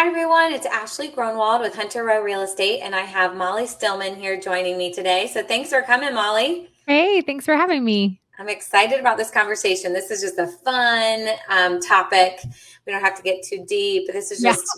Hi, everyone. It's Ashley Gronewald with Hunter Row Real Estate, and I have Molly Stillman here joining me today. So thanks for coming, Molly. Hey, thanks for having me. I'm excited about this conversation. This is just a fun topic. We don't have to get too deep. This is Yeah. just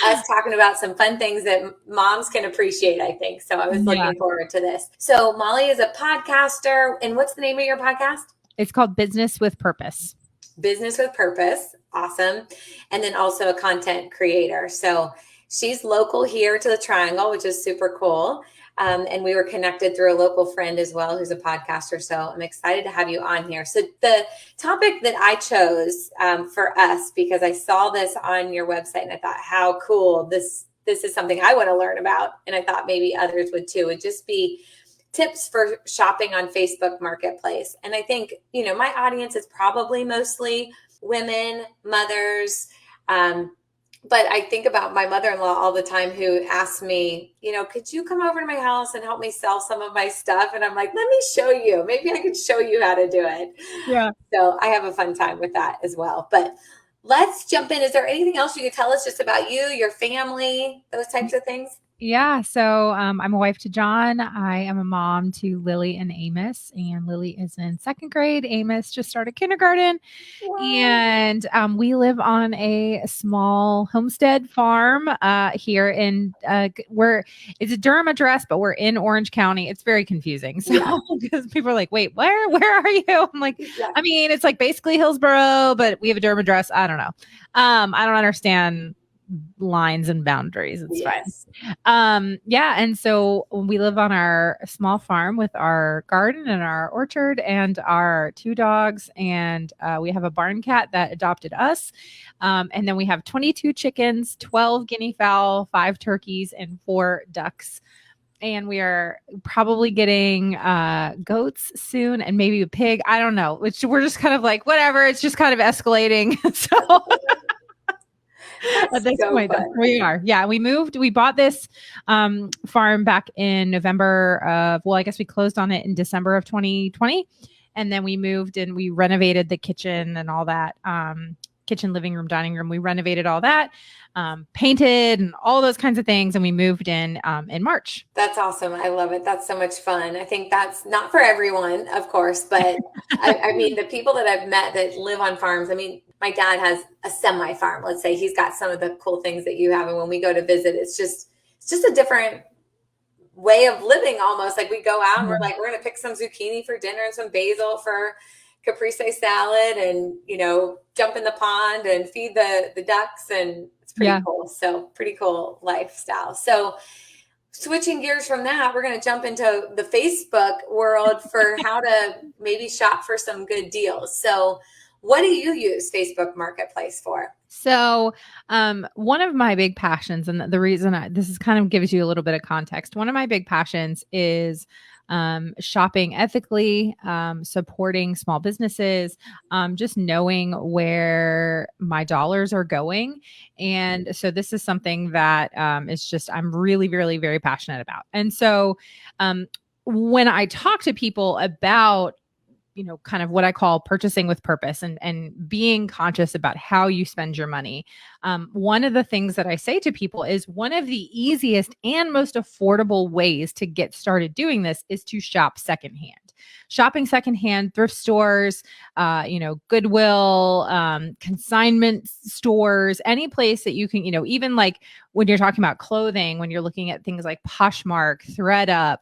us talking about some fun things that moms can appreciate, I think. So I was Yeah. looking forward to this. So Molly is a podcaster. And what's the name of your podcast? It's called Business with Purpose. Business with Purpose. Awesome. And then also a content creator. So she's local here to the Triangle, which is super cool. And we were connected through a local friend as well, who's a podcaster. So I'm excited to have you on here. So the topic that I chose for us, because I saw this on your website and I thought, how cool this is something I want to learn about. And I thought maybe others would too, would just be tips for shopping on Facebook Marketplace. And I think, my audience is probably mostly women, mothers. But I think about my mother-in-law all the time who asks me, could you come over to my house and help me sell some of my stuff? And I'm like, let me show you. Maybe I could show you how to do it. Yeah. So I have a fun time with that as well. But let's jump in. Is there anything else you could tell us just about you, your family, those types of things? Yeah. So I'm a wife to John. I am a mom to Lily and Amos. And Lily is in second grade. Amos just started kindergarten. Wow. And we live on a small homestead farm here in where it's a Durham address, but we're in Orange County. It's very confusing. So Yeah. because people are like, wait, where are you? I'm like, Yeah. I mean, it's like basically Hillsboro, but we have a Durham address. I don't know. I don't understand lines and boundaries. It's fine. Yes. Yeah. And so we live on our small farm with our garden and our orchard and our two dogs. And we have a barn cat that adopted us. And then we have 22 chickens, 12 guinea fowl, 5 turkeys, and 4 ducks. And we are probably getting goats soon and maybe a pig. I don't know. Which we're just kind of like, whatever. It's just kind of escalating. So at That's this so point, that's fun. where we are. Yeah, we bought this farm back in November of, well, I guess we closed on it in December of 2020. And then we moved and we renovated the kitchen and all that. Kitchen, living room, dining room. We renovated all that, painted and all those kinds of things. And we moved in March. That's awesome. I love it. That's so much fun. I think that's not for everyone, of course, but I mean, the people that I've met that live on farms, I mean, my dad has a semi farm. Let's say he's got some of the cool things that you have. And when we go to visit, it's just a different way of living almost. Like we go out and we're like, we're going to pick some zucchini for dinner and some basil for caprese salad and, jump in the pond and feed the ducks. And it's pretty Yeah. cool. So pretty cool lifestyle. So switching gears from that, we're going to jump into the Facebook world for how to maybe shop for some good deals. So what do you use Facebook Marketplace for? So, one of my big passions, and the reason this is kind of gives you a little bit of context, one of my big passions is shopping ethically, supporting small businesses, just knowing where my dollars are going. And so, this is something that is just, I'm really, really, very passionate about. And so, when I talk to people about kind of what I call purchasing with purpose and being conscious about how you spend your money. One of the things that I say to people is one of the easiest and most affordable ways to get started doing this is to shop secondhand. Shopping secondhand, thrift stores, Goodwill, consignment stores, any place that you can, even like when you're talking about clothing, when you're looking at things like Poshmark, ThreadUp,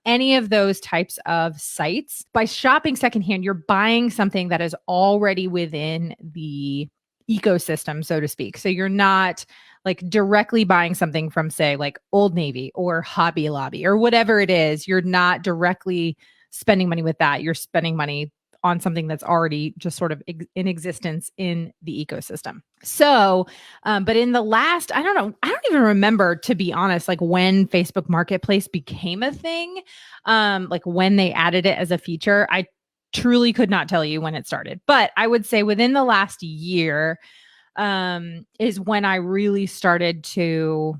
any of those types of sites. By shopping secondhand, you're buying something that is already within the ecosystem, so to speak. So you're not like directly buying something from, say, like Old Navy or Hobby Lobby or whatever it is. You're not directly spending money with that. You're spending money on something that's already just sort of in existence in the ecosystem. So, but in the last, I don't know, I don't even remember, to be honest, like when Facebook Marketplace became a thing, like when they added it as a feature. I truly could not tell you when it started, but I would say within the last year is when I really started to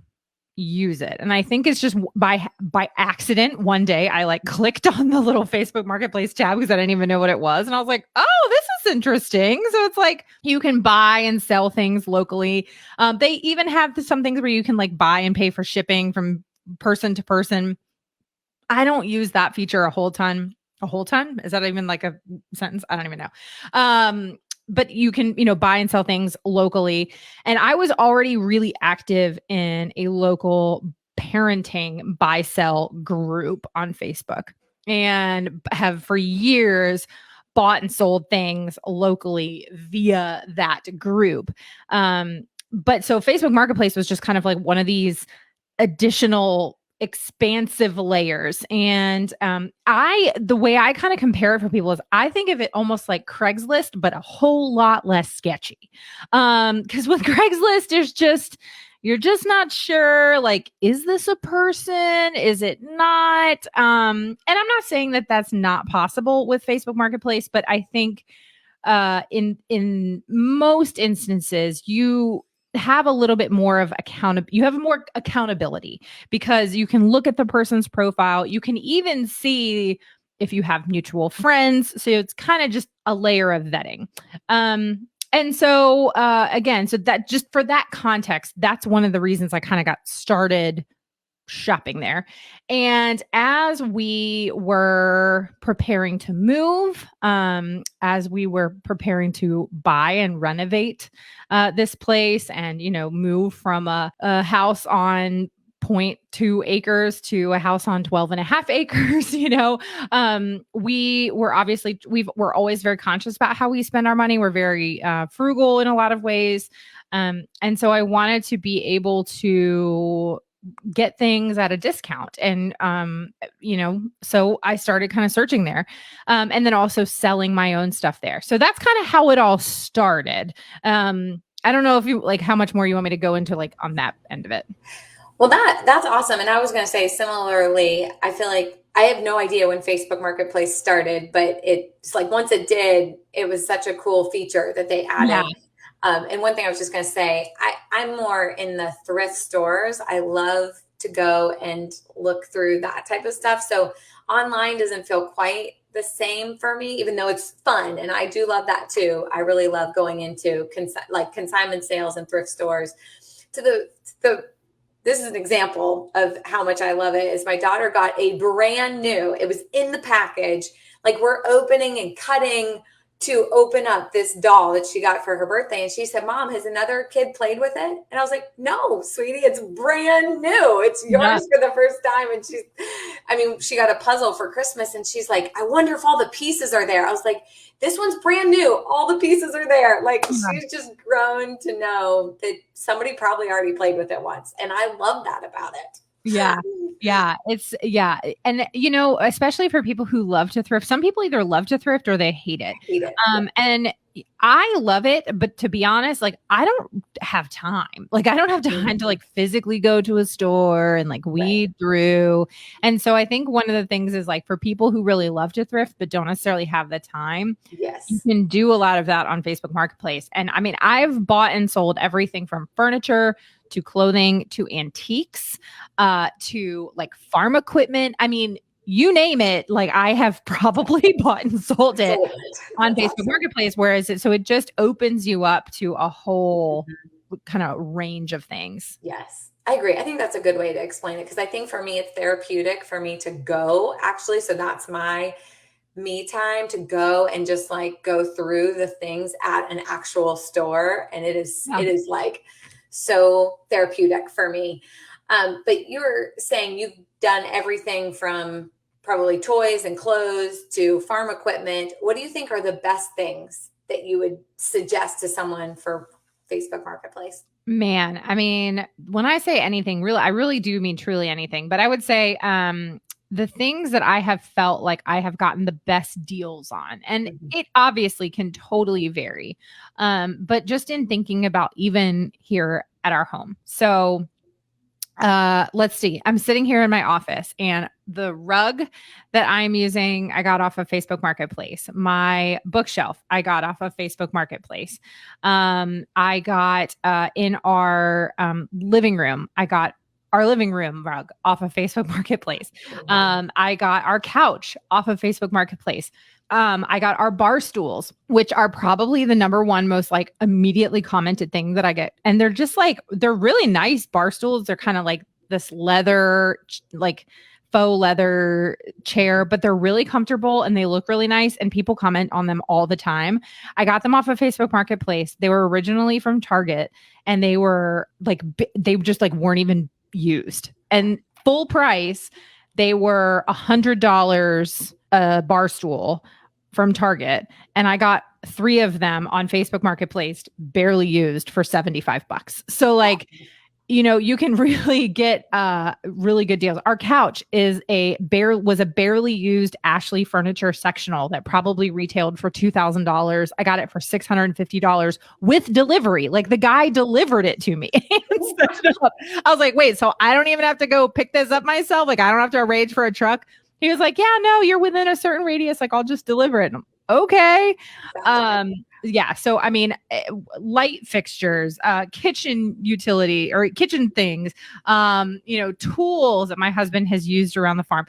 use it. And I think it's just by accident. One day I like clicked on the little Facebook Marketplace tab because I didn't even know what it was. And I was like, oh, this is interesting. So it's like you can buy and sell things locally. They even have some things where you can like buy and pay for shipping from person to person. I don't use that feature a whole ton. A whole ton? Is that even like a sentence? I don't even know. But you can, buy and sell things locally. And I was already really active in a local parenting buy sell group on Facebook and have for years bought and sold things locally via that group. But so Facebook Marketplace was just kind of like one of these additional expansive layers. And the way I kind of compare it for people is I think of it almost like Craigslist, but a whole lot less sketchy. Because with Craigslist, you're just not sure, like, is this a person? Is it not? And I'm not saying that that's not possible with Facebook Marketplace, but I think in most instances, you have a little bit more of more accountability because you can look at the person's profile. You can even see if you have mutual friends. So it's kind of just a layer of vetting. And so again, so that just for that context, that's one of the reasons I kind of got started shopping there. And as we were preparing to move, as we were preparing to buy and renovate this place and, move from a house on 0.2 acres to a house on 12 and a half acres, we're always very conscious about how we spend our money. We're very frugal in a lot of ways. And so I wanted to be able to get things at a discount. And, so I started kind of searching there and then also selling my own stuff there. So that's kind of how it all started. I don't know if you like how much more you want me to go into like on that end of it. Well, that's awesome. And I was going to say similarly, I feel like I have no idea when Facebook Marketplace started, but it's like once it did, it was such a cool feature that they added. Yeah. And one thing I was just going to say, I'm more in the thrift stores. I love to go and look through that type of stuff. So online doesn't feel quite the same for me, even though it's fun. And I do love that too. I really love going into consignment sales and thrift stores. This is an example of how much I love it. Is my daughter got a brand new, it was in the package. Like we're opening and cutting to open up this doll that she got for her birthday. And she said, Mom, has another kid played with it? And I was like, no, sweetie, it's brand new. It's yours for the first time. And she got a puzzle for Christmas and she's like, I wonder if all the pieces are there. I was like, this one's brand new. All the pieces are there. Like she's just grown to know that somebody probably already played with it once. And I love that about it. Yeah. And especially for people who love to thrift, some people either love to thrift or they hate it. And I love it, but to be honest, like I don't have time. Like I don't have time to like physically go to a store and like weed through. And so I think one of the things is like for people who really love to thrift but don't necessarily have the time, you can do a lot of that on Facebook Marketplace. And I mean, I've bought and sold everything from furniture to clothing to antiques to like farm equipment. I mean, you name it, like I have probably bought and sold it on Facebook Marketplace. Whereas it just opens you up to a whole kind of range of things. Yes, I agree. I think that's a good way to explain it. Because I think for me, it's therapeutic for me to go actually. So that's my me time to go and just like go through the things at an actual store. And it is like so therapeutic for me. But you're saying you've done everything from probably toys and clothes to farm equipment. What do you think are the best things that you would suggest to someone for Facebook Marketplace? Man, I mean, when I say anything, really, I really do mean truly anything. But I would say the things that I have felt like I have gotten the best deals on, and it obviously can totally vary. But just in thinking about even here at our home. So let's see. I'm sitting here in my office and the rug that I'm using, I got off of Facebook Marketplace. My bookshelf, I got off of Facebook Marketplace. I got in our living room, I got our living room rug off of Facebook Marketplace. I got our couch off of Facebook Marketplace. I got our bar stools, which are probably the number one most like immediately commented thing that I get. And they're just like, they're really nice bar stools. They're kind of like this leather, like faux leather chair, but they're really comfortable and they look really nice. And people comment on them all the time. I got them off of Facebook Marketplace. They were originally from Target and they were like, they just like weren't even used. And full price, they were $100 a bar stool from Target. And I got 3 of them on Facebook Marketplace, barely used, for $75. So like, you know, you can really get really good deals. Our couch was a barely used Ashley furniture sectional that probably retailed for $2,000. I got it for $650 with delivery. Like the guy delivered it to me. I was like, wait, so I don't even have to go pick this up myself? Like I don't have to arrange for a truck? He was like, yeah, no, you're within a certain radius. Like I'll just deliver it. And I'm, okay. Yeah. So, I mean, light fixtures, kitchen utility or kitchen things, you know, tools that my husband has used around the farm,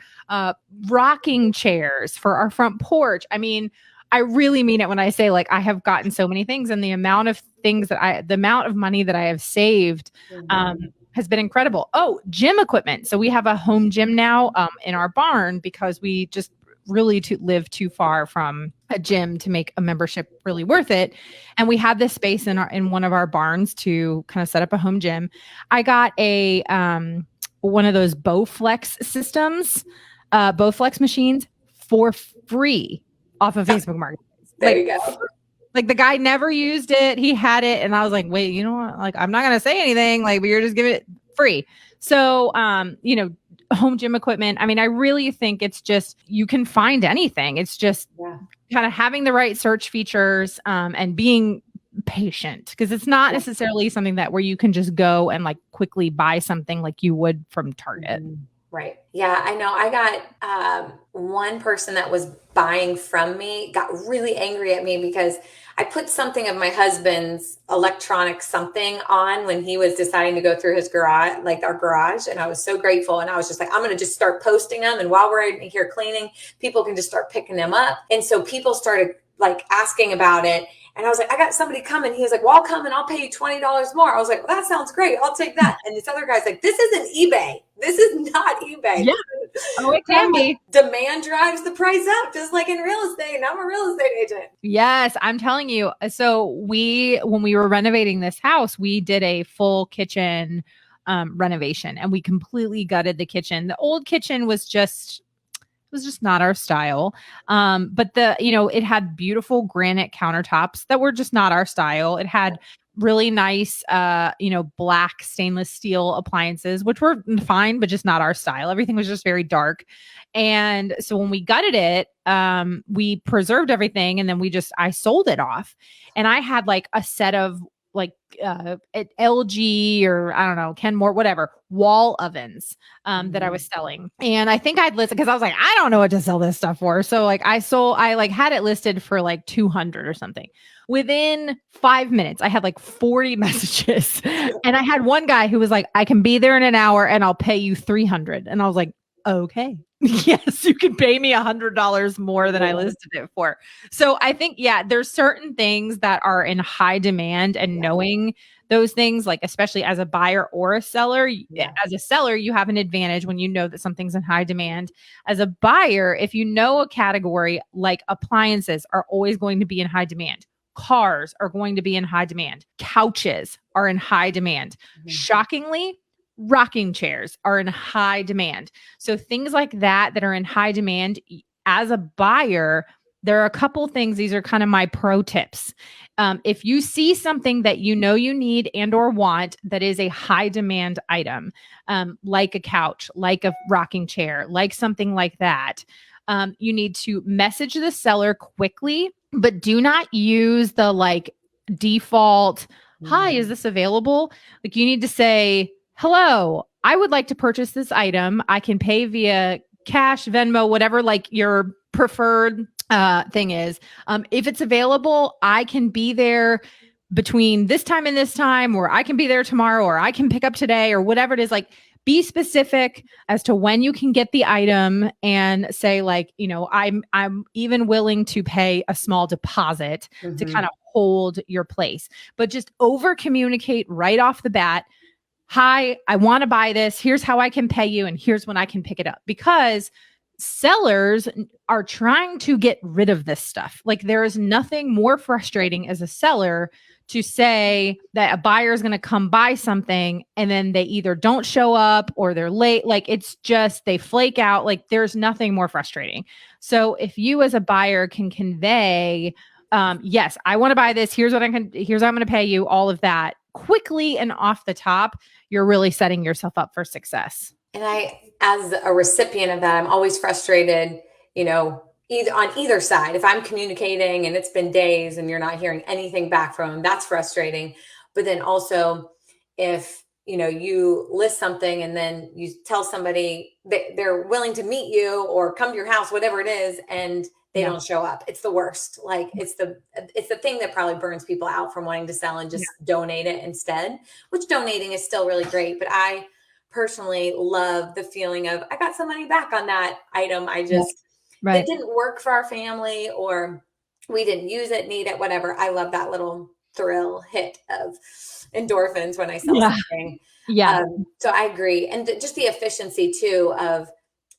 rocking chairs for our front porch. I mean, I really mean it when I say like I have gotten so many things, and the amount of money that I have saved, has been incredible. Oh, gym equipment. So we have a home gym now, in our barn because we just really live too far from a gym to make a membership really worth it. And we had this space in one of our barns to kind of set up a home gym. I got a one of those Bowflex systems, Bowflex machines for free off of Facebook Marketplace. There you go. Like the guy never used it. He had it. And I was like, wait, you know what? Like, I'm not going to say anything. Like, but you're just giving it free. So, you know, home gym equipment. I mean, I really think it's just, you can find anything. It's just kind of having the right search features, and being patient, because it's not necessarily something that where you can just go and like quickly buy something like you would from Target. Right. Yeah, I know. I got one person that was buying from me got really angry at me because I put something of my husband's electronic something on when he was deciding to go through his garage, like our garage. And I was so grateful. And I was just like, I'm going to just start posting them. And while we're in here cleaning, people can just start picking them up. And so people started like asking about it. And I was like, I got somebody coming. He was like, well, I'll come and I'll pay you $20 more. I was like, well, that sounds great. I'll take that. And this other guy's like, this isn't eBay. This is not eBay. Yeah. Oh, it can be. Demand drives the price up, just like in real estate. And I'm a real estate agent. Yes, I'm telling you. So when we were renovating this house, we did a full kitchen renovation, and we completely gutted the kitchen. The old kitchen was just not our style. But it had beautiful granite countertops that were just not our style. It had really nice, black stainless steel appliances, which were fine, but just not our style. Everything was just very dark. And so when we gutted it, we preserved everything, and then I sold it off. And I had like a set of like LG or I don't know, Kenmore, whatever, wall ovens that I was selling. And I think I'd listed because I was like, I don't know what to sell this stuff for. So like I had it listed for like 200 or something. Within 5 minutes, I had like 40 messages. And I had one guy who was like, I can be there in an hour and I'll pay you 300. And I was like, okay. Yes, you can pay me $100 more than I listed it for. So I think, there's certain things that are in high demand, and knowing those things, like especially as a buyer or a seller, as a seller, you have an advantage when you know that something's in high demand. As a buyer, if you know a category like appliances are always going to be in high demand, cars are going to be in high demand, couches are in high demand. Shockingly, rocking chairs are in high demand. So things like that are in high demand, as a buyer, there are a couple things. These are kind of my pro tips. If you see something that you know you need and or want that is a high demand item, like a couch, like a rocking chair, like something like that, you need to message the seller quickly, but do not use the like default, hi, is this available? Like you need to say, hello, I would like to purchase this item. I can pay via cash, Venmo, whatever like your preferred thing is. If it's available, I can be there between this time and this time, or I can be there tomorrow, or I can pick up today, or whatever it is. Like be specific as to when you can get the item and say like, I'm even willing to pay a small deposit to kind of hold your place, but just over communicate right off the bat. Hi, I want to buy this. Here's how I can pay you. And here's when I can pick it up, because sellers are trying to get rid of this stuff. Like, there is nothing more frustrating as a seller to say that a buyer is going to come buy something and then they either don't show up or they're late. Like, it's just, they flake out. Like, there's nothing more frustrating. So if you as a buyer can convey, yes, I want to buy this. Here's what here's how I'm going to pay you, all of that quickly and off the top, you're really setting yourself up for success. And as a recipient of that, I'm always frustrated, either on either side. If I'm communicating and it's been days and you're not hearing anything back from them, that's frustrating. But then also if, you list something and then you tell somebody that they're willing to meet you or come to your house, whatever it is, and they don't show up, it's the worst. Like, it's the thing that probably burns people out from wanting to sell and just donate it instead, which donating is still really great. But I personally love the feeling of, I got some money back on that item. It didn't work for our family, or we didn't use it, need it, whatever. I love that little thrill hit of endorphins when I sell something. So I agree. And just the efficiency too of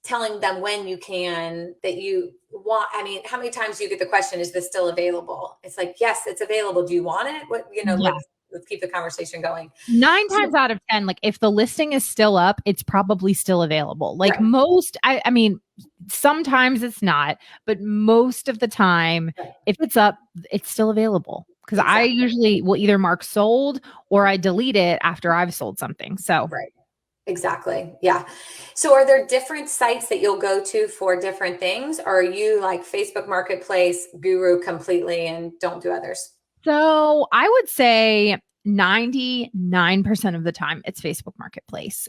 telling them when you can, that you want. I mean, how many times do you get the question, is this still available? It's like, yes, it's available. Do you want it? Let's keep the conversation going. 9 times out of 10, like, if the listing is still up, it's probably still available. Like, I mean, sometimes it's not, but most of the time, if it's up, it's still available. Because I usually will either mark sold or I delete it after I've sold something. So, Exactly. Yeah. So are there different sites that you'll go to for different things? Or are you like Facebook Marketplace guru completely and don't do others? So I would say 99% of the time it's Facebook Marketplace.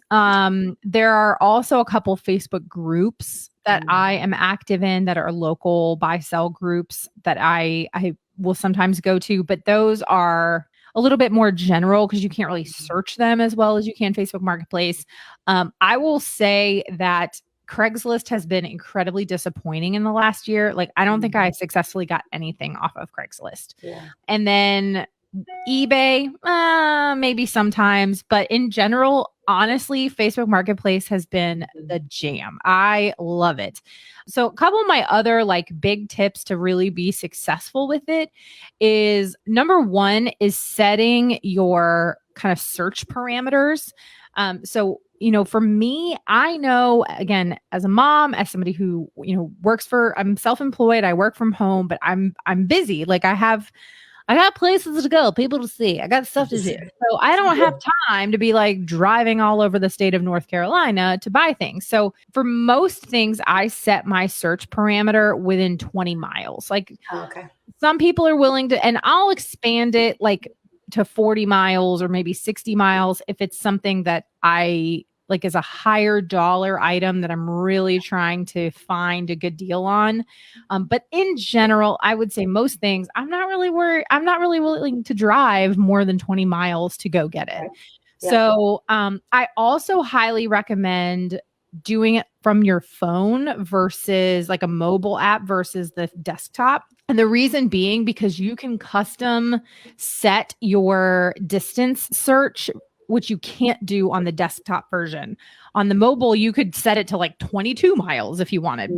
There are also a couple Facebook groups that I am active in that are local buy sell groups that I will sometimes go to, but those are a little bit more general because you can't really search them as well as you can Facebook Marketplace. I will say that Craigslist has been incredibly disappointing in the last year. Like, I don't think I successfully got anything off of Craigslist. And then eBay, maybe sometimes, but in general, honestly, Facebook Marketplace has been the jam. I love it. So a couple of my other like big tips to really be successful with it is, number one is setting your kind of search parameters. So, for me, I know, again, as a mom, as somebody who, I'm self-employed, I work from home, but I'm busy. Like, I got places to go, people to see. I got stuff to do. So I don't have time to be like driving all over the state of North Carolina to buy things. So for most things, I set my search parameter within 20 miles. Like, some people are willing to, and I'll expand it like to 40 miles or maybe 60 miles if it's something that I like is a higher dollar item that I'm really trying to find a good deal on. But in general, I would say most things, I'm not really willing to drive more than 20 miles to go get it. So I also highly recommend doing it from your phone versus like a mobile app versus the desktop. And the reason being because you can custom set your distance search, which you can't do on the desktop version. On the mobile, you could set it to like 22 miles if you wanted.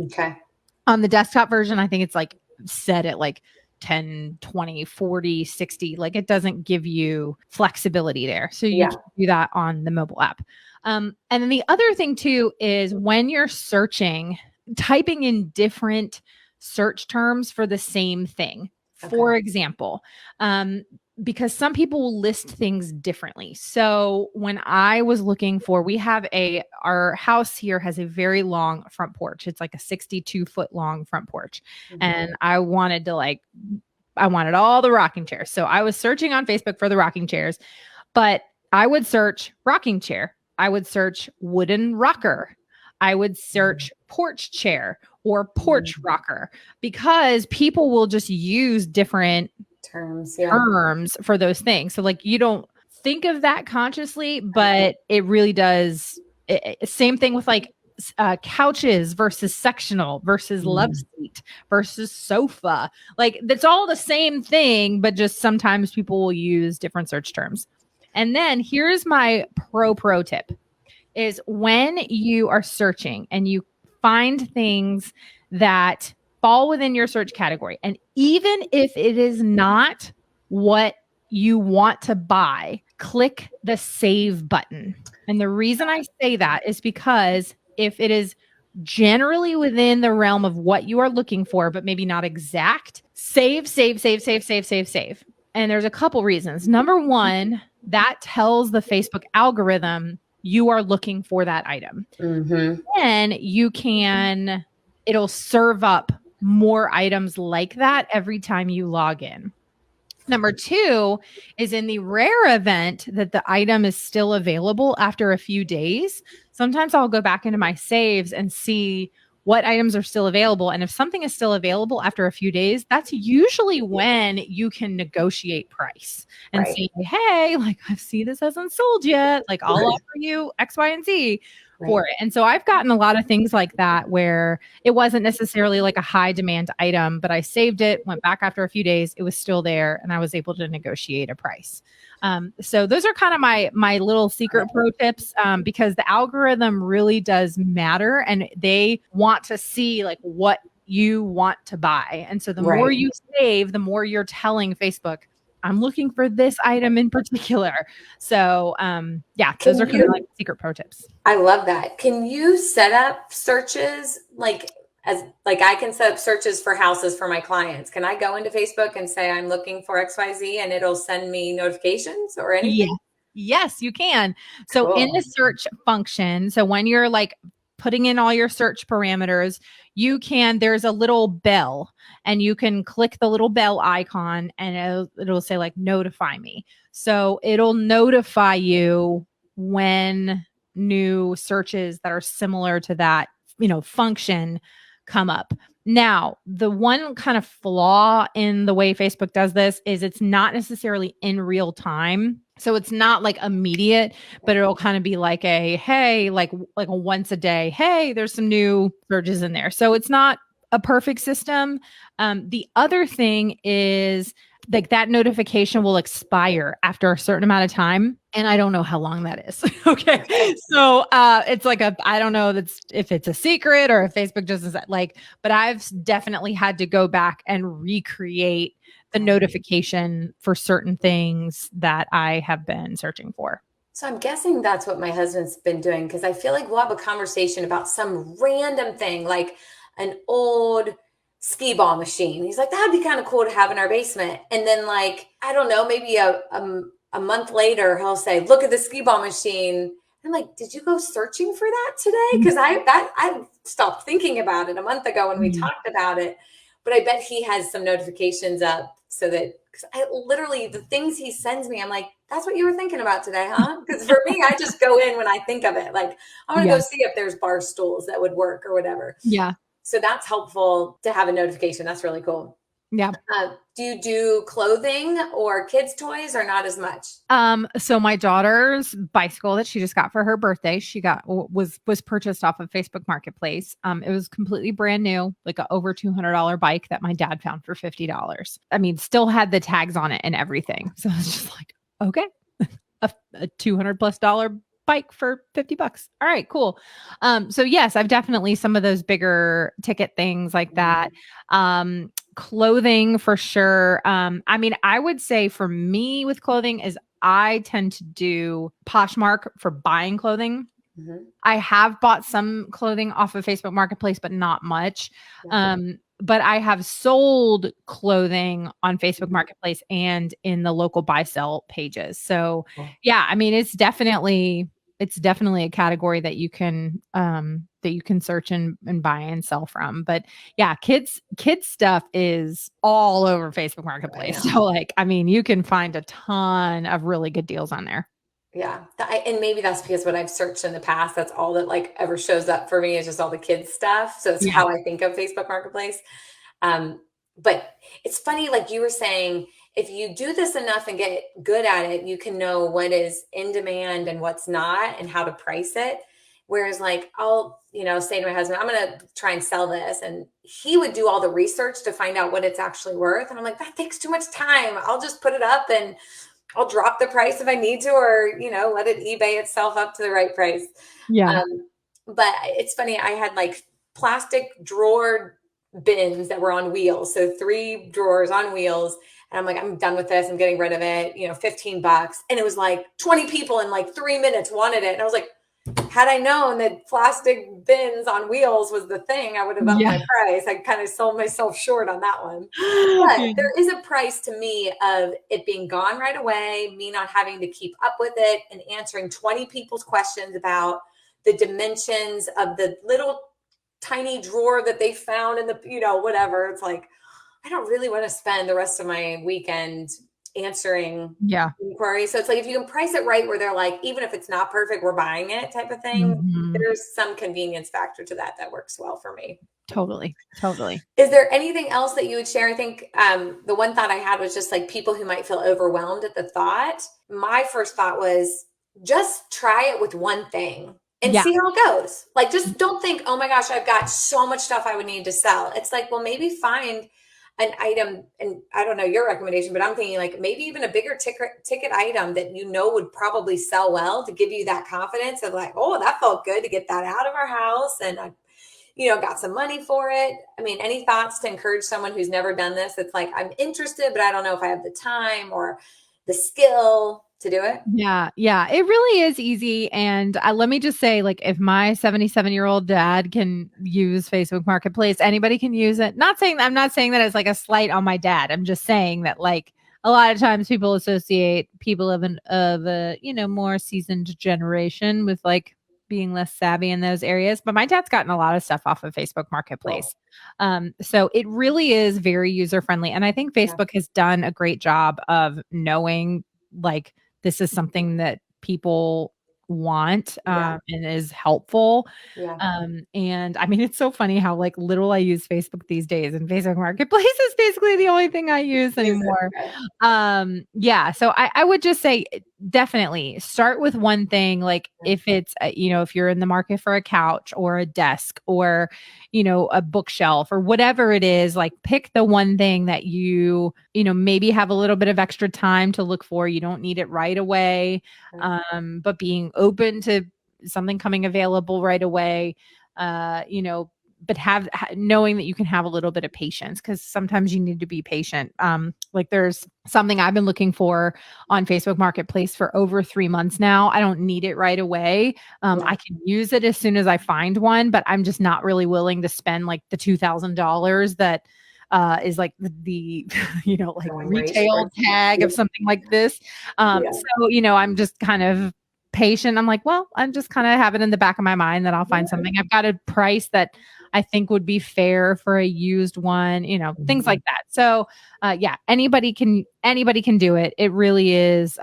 On the desktop version, I think it's like set at like 10, 20, 40, 60. Like, it doesn't give you flexibility there. So you can do that on the mobile app. And then the other thing too is when you're searching, typing in different search terms for the same thing. For example, because some people will list things differently. So when I was looking for, our house here has a very long front porch. It's like a 62-foot long front porch. And I wanted all the rocking chairs. So I was searching on Facebook for the rocking chairs, but I would search rocking chair. I would search wooden rocker. I would search porch chair or porch rocker, because people will just use different terms for those things. So like, you don't think of that consciously, but it really does Same thing with like couches versus sectional versus love seat versus sofa. Like that's all the same thing, but just sometimes people will use different search terms. And then here's my pro tip is when you are searching and you find things that fall within your search category, and even if it is not what you want to buy, click the save button. And the reason I say that is because if it is generally within the realm of what you are looking for, but maybe not exact, save. And there's a couple reasons. Number one, that tells the Facebook algorithm you are looking for that item. Then it'll serve up more items like that every time you log in. Number two is in the rare event that the item is still available after a few days. Sometimes I'll go back into my saves and see what items are still available. And if something is still available after a few days, that's usually when you can negotiate price and say, hey, like I see this hasn't sold yet. Like I'll offer you X, Y, and Z for it. And so I've gotten a lot of things like that where it wasn't necessarily like a high demand item, but I saved it, went back after a few days, it was still there, and I was able to negotiate a price. So those are kind of my little secret pro tips, because the algorithm really does matter and they want to see like what you want to buy. And so the more you save, the more you're telling Facebook, I'm looking for this item in particular. So those are kind of like secret pro tips. I love that. Can you set up searches like I can set up searches for houses for my clients? Can I go into Facebook and say I'm looking for XYZ and it'll send me notifications or anything? Yeah. Yes, you can. So in the search function, so when you're like putting in all your search parameters, there's a little bell and you can click the little bell icon and it'll say like notify me. So it'll notify you when new searches that are similar to that, function come up. Now, the one kind of flaw in the way Facebook does this is it's not necessarily in real time. So it's not like immediate, but it'll kind of be like like a once a day, hey, there's some new searches in there. So it's not a perfect system. The other thing is like that notification will expire after a certain amount of time. And I don't know how long that is. Okay. So it's like I don't know if it's a secret or if Facebook just is like, but I've definitely had to go back and recreate the notification for certain things that I have been searching for. So I'm guessing that's what my husband's been doing, because I feel like we'll have a conversation about some random thing like an old skee ball machine. He's like, that'd be kind of cool to have in our basement. And then like, I don't know, maybe a month later, he'll say, look at the skee ball machine. I'm like, did you go searching for that today? Because I stopped thinking about it a month ago when we talked about it. But I bet he has some notifications up so that, because I literally, the things he sends me, I'm like, that's what you were thinking about today, huh? Because for me, I just go in when I think of it. Like, I want to go see if there's bar stools that would work or whatever. Yeah. So that's helpful to have a notification. That's really cool. Yeah. Do you do clothing or kids' toys or not as much? So my daughter's bicycle that she just got for her birthday, was purchased off of Facebook Marketplace. It was completely brand new, like a over $200 bike that my dad found for $50. I mean, still had the tags on it and everything. So it's just like, okay, a $200+ bike for $50. All right, cool. So yes, I've definitely some of those bigger ticket things like that. Clothing for sure. I mean, I would say for me with clothing is I tend to do Poshmark for buying clothing. I have bought some clothing off of Facebook Marketplace, but not much. But I have sold clothing on Facebook Marketplace and in the local buy sell pages. So yeah, I mean, it's definitely a category that you can search and buy and sell from. But yeah, kids stuff is all over Facebook Marketplace. So like, I mean, you can find a ton of really good deals on there. Yeah. And maybe that's because what I've searched in the past, that's all that like ever shows up for me is just all the kids stuff. So it's how I think of Facebook Marketplace. But it's funny, like you were saying, if you do this enough and get good at it, you can know what is in demand and what's not and how to price it. Whereas like I'll, say to my husband, I'm going to try and sell this. And he would do all the research to find out what it's actually worth. And I'm like, that takes too much time. I'll just put it up and I'll drop the price if I need to, or, let it eBay itself up to the right price. Yeah. But it's funny. I had like plastic drawer bins that were on wheels. So 3 drawers on wheels. And I'm like, I'm done with this. I'm getting rid of it, $15. And it was like 20 people in like 3 minutes wanted it. And I was like, had I known that plastic bins on wheels was the thing, I would have upped Yeah. my price. I kind of sold myself short on that one. But there is a price to me of it being gone right away, me not having to keep up with it, and answering 20 people's questions about the dimensions of the little tiny drawer that they found in the, whatever. It's like, I don't really want to spend the rest of my weekend answering inquiries. So it's like, if you can price it right where they're like, even if it's not perfect, we're buying it type of thing. Mm-hmm. There's some convenience factor to that works well for me. Totally. Is there anything else that you would share? I think the one thought I had was just like people who might feel overwhelmed at the thought. My first thought was just try it with one thing and see how it goes. Like, just don't think, oh my gosh, I've got so much stuff I would need to sell. It's like, well, maybe find an item, and I don't know your recommendation, but I'm thinking like maybe even a bigger ticket item that would probably sell well, to give you that confidence of like, oh, that felt good to get that out of our house, and I got some money for it. I mean, any thoughts to encourage someone who's never done this? It's like, I'm interested, but I don't know if I have the time or the skill to do it. Yeah. It really is easy. And let me just say, like, if my 77-year-old dad can use Facebook Marketplace, anybody can use it. I'm not saying that as like a slight on my dad. I'm just saying that, like, a lot of times people associate people of a more seasoned generation with like being less savvy in those areas. But my dad's gotten a lot of stuff off of Facebook Marketplace. Cool. So it really is very user friendly. And I think Facebook has done a great job of knowing, like, this is something that people want and is helpful. And I mean, it's so funny how like little I use Facebook these days, and Facebook Marketplace is basically the only thing I use anymore. So I would just say definitely start with one thing. Like if it's, if you're in the market for a couch or a desk or, a bookshelf or whatever it is, like pick the one thing that maybe have a little bit of extra time to look for. You don't need it right away. But being open to something coming available right away, but knowing that you can have a little bit of patience, because sometimes you need to be patient. Like there's something I've been looking for on Facebook Marketplace for over 3 months now. I don't need it right away. I can use it as soon as I find one, but I'm just not really willing to spend like the $2,000 that is like the like retail tag of something like this. So, I'm just kind of patient. I'm like, well, I'm just kind of have it in the back of my mind that I'll find something. I've got a price that I think would be fair for a used one, things like that. So, anybody can do it. It really is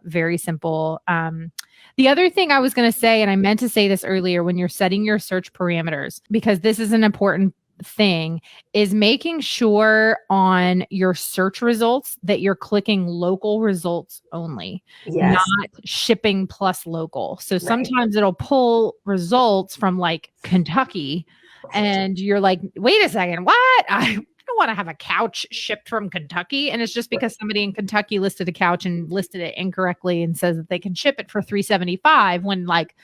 very simple. The other thing I was going to say, and I meant to say this earlier, when you're setting your search parameters, because this is an important thing, is making sure on your search results that you're clicking local results only, not shipping plus local. So sometimes it'll pull results from like Kentucky and you're like, wait a second, what? I don't want to have a couch shipped from Kentucky. And it's just because somebody in Kentucky listed a couch and listed it incorrectly and says that they can ship it for $375 when like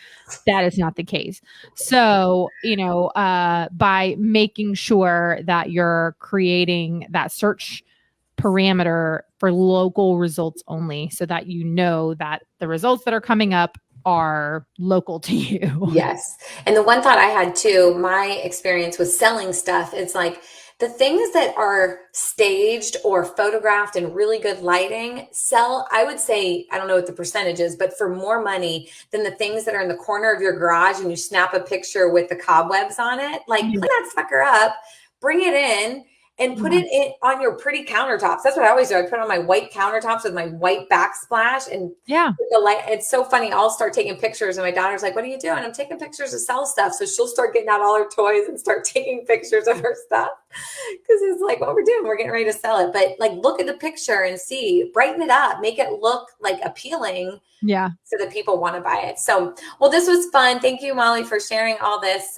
that is not the case. So, by making sure that you're creating that search parameter for local results only, so that that the results that are coming up are local to you. Yes. And the one thought I had too, my experience with selling stuff, it's like the things that are staged or photographed in really good lighting sell, I would say, I don't know what the percentage is, but for more money than the things that are in the corner of your garage and you snap a picture with the cobwebs on it. Like, clean that sucker up, bring it in, and put it in on your pretty countertops. That's what I always do. I put it on my white countertops with my white backsplash and the light. It's so funny. I'll start taking pictures and my daughter's like, what are you doing? I'm taking pictures to sell stuff. So she'll start getting out all her toys and start taking pictures of her stuff. Because it's like what we're doing, we're getting ready to sell it. But like, look at the picture and see, brighten it up, make it look like appealing Yeah. so that people want to buy it. So, well, this was fun. Thank you, Molly, for sharing all this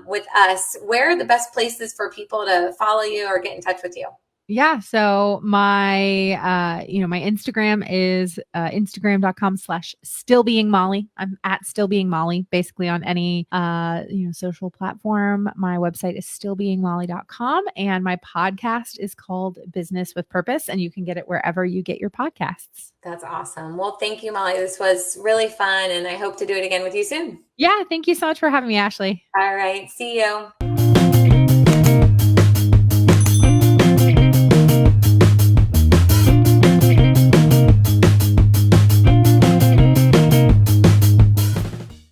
with us. Where are the best places for people to follow you or get in touch with you? Yeah. So my, my Instagram is instagram.com/stillbeingmolly. I'm at stillbeingmolly, basically on any, social platform. My website is stillbeingmolly.com, and my podcast is called Business with Purpose, and you can get it wherever you get your podcasts. That's awesome. Well, thank you, Molly. This was really fun, and I hope to do it again with you soon. Yeah. Thank you so much for having me, Ashley. All right. See you.